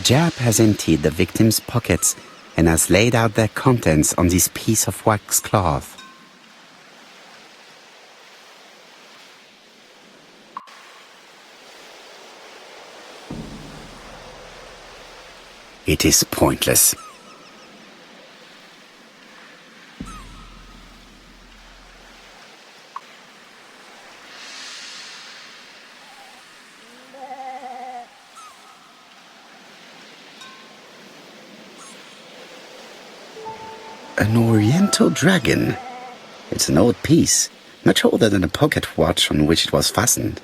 Jap has emptied the victim's pockets and has laid out their contents on this piece of wax cloth. It is pointless. An oriental dragon. It's an old piece, much older than the pocket watch on which it was fastened.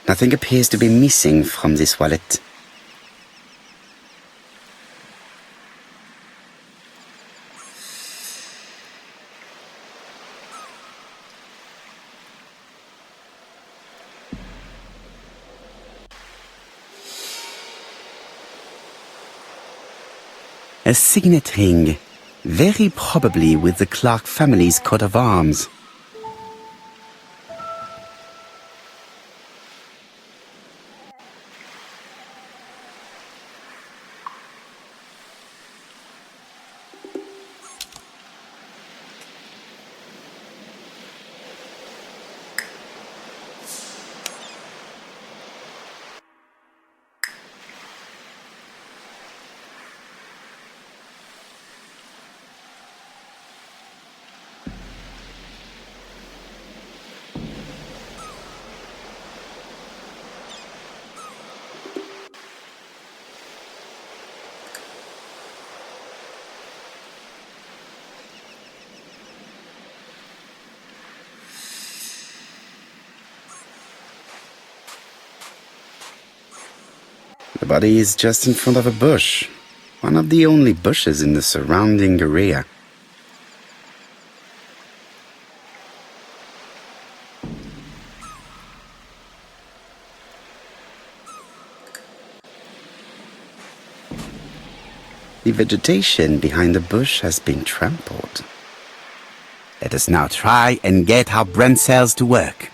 Nothing appears to be missing from this wallet. A signet ring, very probably with the Clark family's coat of arms. The body is just in front of a bush, one of the only bushes in the surrounding area. The vegetation behind the bush has been trampled. Let us now try and get our brain cells to work.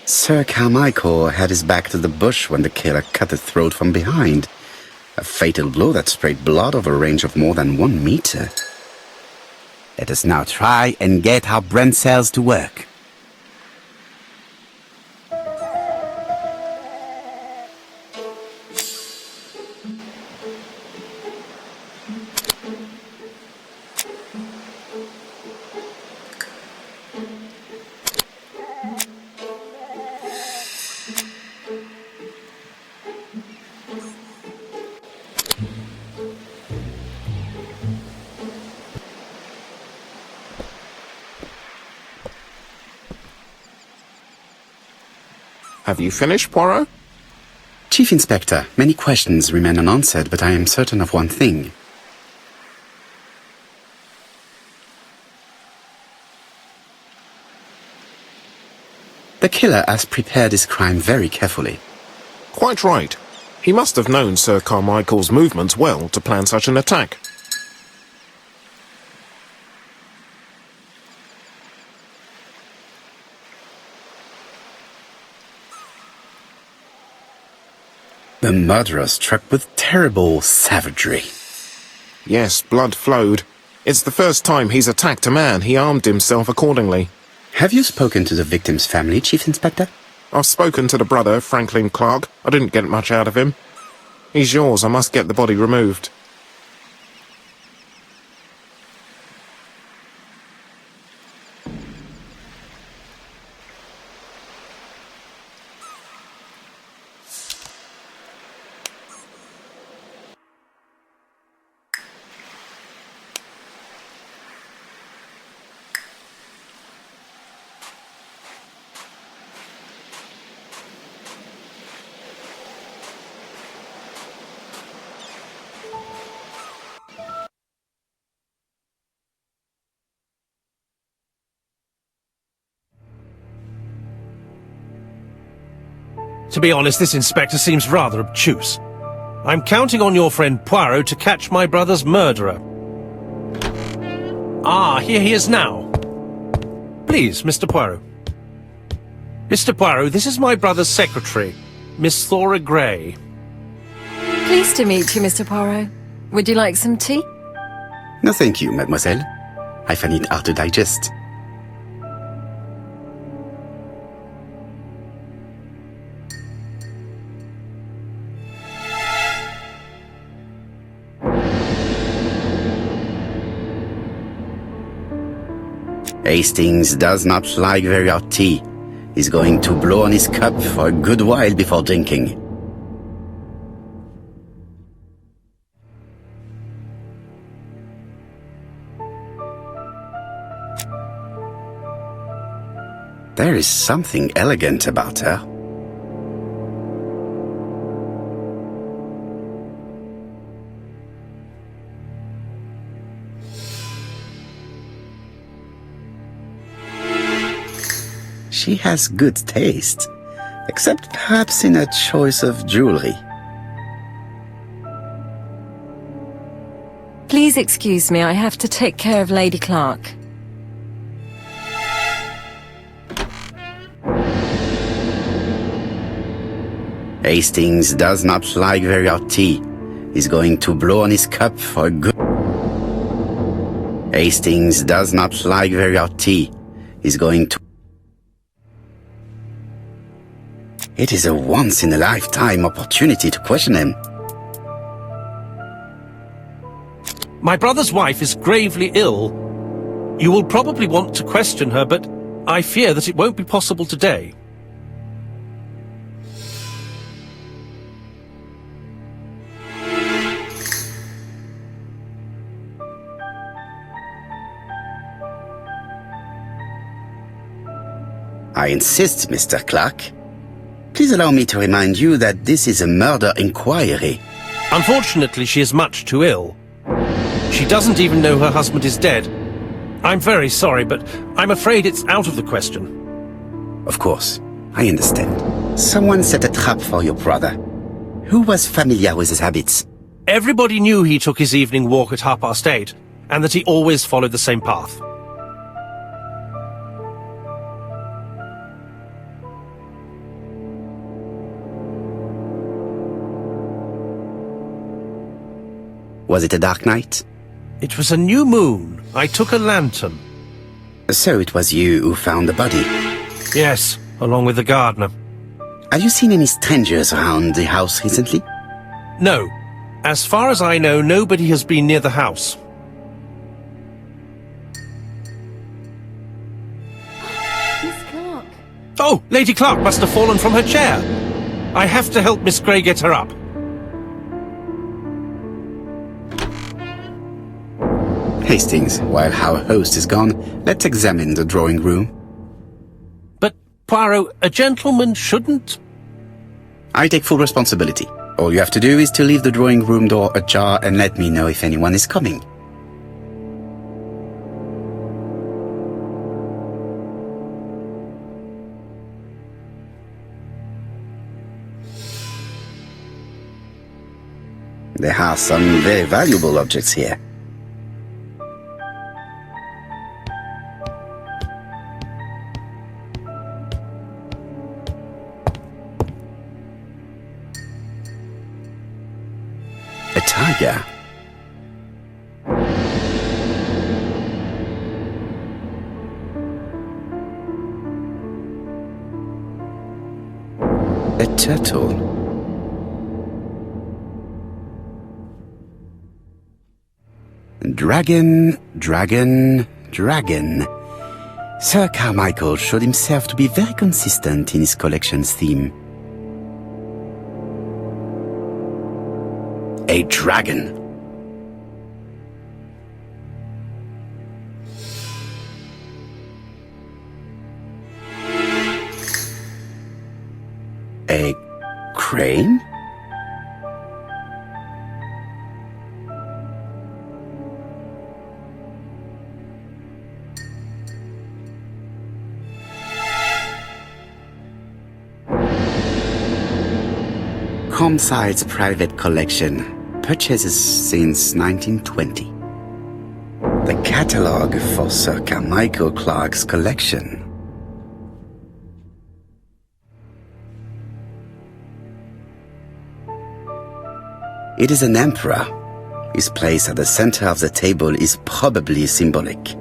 Sir Carmichael had his back to the bush when the killer cut the throat from behind. A fatal blow that sprayed blood over a range of more than 1 meter. Let us now try and get our brain cells to work. Have you finished, Poirot? Chief Inspector, many questions remain unanswered, but I am certain of one thing. The killer has prepared his crime very carefully. Quite right. He must have known Sir Carmichael's movements well to plan such an attack. The murderer struck with terrible savagery. Yes, blood flowed. It's the first time he's attacked a man. He armed himself accordingly. Have you spoken to the victim's family, Chief Inspector? I've spoken to the brother, Franklin Clark. I didn't get much out of him. He's yours. I must get the body removed. To be honest, this inspector seems rather obtuse. I'm counting on your friend Poirot to catch my brother's murderer. Ah, here he is now. Please, Mr. Poirot. Mr. Poirot, this is my brother's secretary, Miss Thora Gray. Pleased to meet you, Mr. Poirot. Would you like some tea? No, thank you, mademoiselle. I find it hard to digest. Hastings does not like very hot tea. He's going to blow on his cup for a good while before drinking. There is something elegant about her. She has good taste, except perhaps in her choice of jewelry. Please excuse me, I have to take care of Lady Clark. Hastings does not like very hot tea. He's going to blow on his cup for a good... Hastings does not like very hot tea. He's going to... It is a once-in-a-lifetime opportunity to question him. My brother's wife is gravely ill. You will probably want to question her, but I fear that it won't be possible today. I insist, Mr. Clark. Please allow me to remind you that this is a murder inquiry. Unfortunately, she is much too ill. She doesn't even know her husband is dead. I'm very sorry, but I'm afraid it's out of the question. Of course, I understand. Someone set a trap for your brother. Who was familiar with his habits? Everybody knew he took his evening walk at 8:30, and that he always followed the same path. Was it a dark night? It was a new moon. I took a lantern. So it was you who found the body. Yes, along with the gardener. Have you seen any strangers around the house recently? No. As far as I know, nobody has been near the house. Miss Clark. Oh, Lady Clark must have fallen from her chair. I have to help Miss Gray get her up. Hastings, while our host is gone, let's examine the drawing room. But, Poirot, a gentleman shouldn't... I take full responsibility. All you have to do is to leave the drawing room door ajar and let me know if anyone is coming. There are some very valuable objects here. A tiger. A turtle. Dragon, dragon, dragon. Sir Carmichael showed himself to be very consistent in his collection's theme. A dragon. A crane? Comside's private collection, purchases since 1920. The catalogue for Sir Carmichael Clark's collection. It is an emperor. His place at the center of the table is probably symbolic.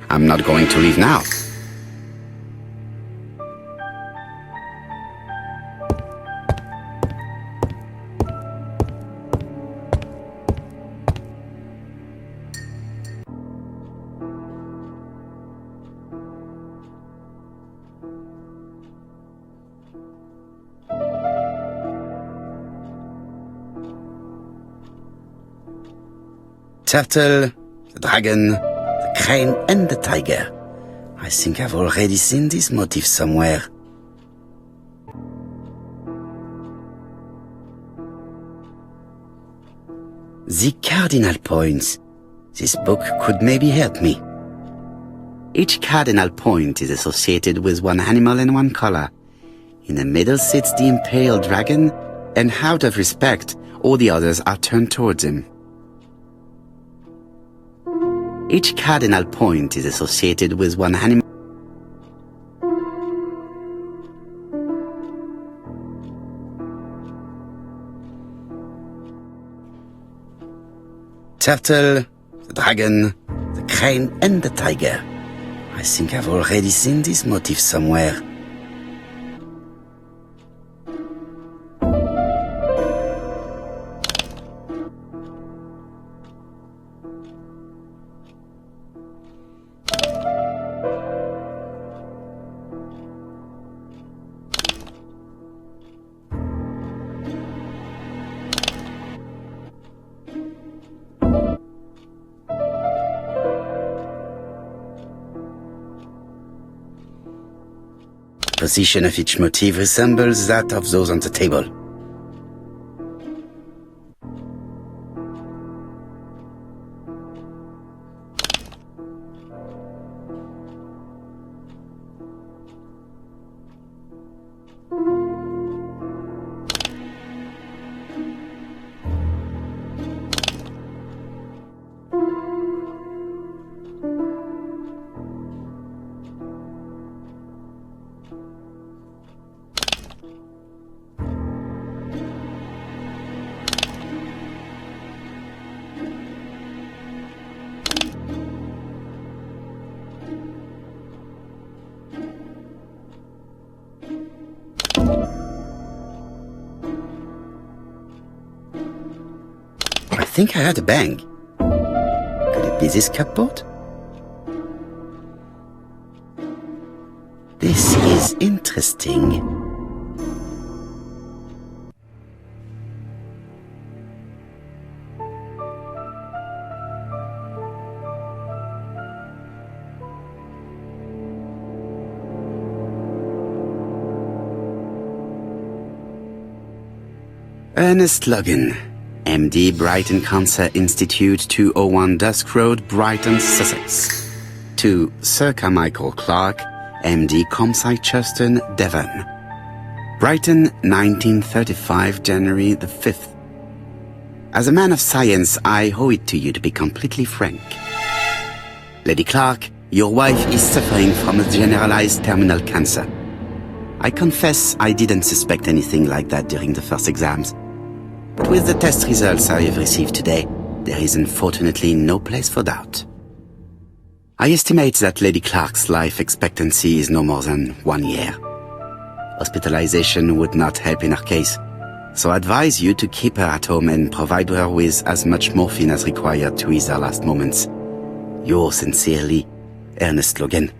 I'm not going to leave now. Turtle, the dragon, the crane and the tiger. I think I've already seen this motif somewhere. The cardinal points. This book could maybe help me. Each cardinal point is associated with one animal and one color. In the middle sits the imperial dragon, and out of respect, all the others are turned towards him. Each cardinal point is associated with one animal. Turtle, the dragon, the crane and the tiger. I think I've already seen this motif somewhere. Position of each motif resembles that of those on the table. I think I heard a bang. Could it be this cupboard? This is interesting. Ernest Logan, MD, Brighton Cancer Institute, 201 Dusk Road, Brighton, Sussex. To Sir Carmichael Clark, MD, Comside Churston, Devon. Brighton, 1935, January the 5th. As a man of science, I owe it to you to be completely frank. Lady Clark, your wife is suffering from a generalized terminal cancer. I confess I didn't suspect anything like that during the first exams. But with the test results I have received today, there is unfortunately no place for doubt. I estimate that Lady Clark's life expectancy is no more than 1 year. Hospitalization would not help in her case, so I advise you to keep her at home and provide her with as much morphine as required to ease her last moments. Yours sincerely, Ernest Logan.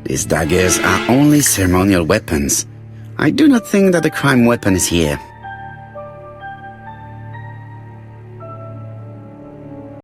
These daggers are only ceremonial weapons. I do not think that the crime weapon is here.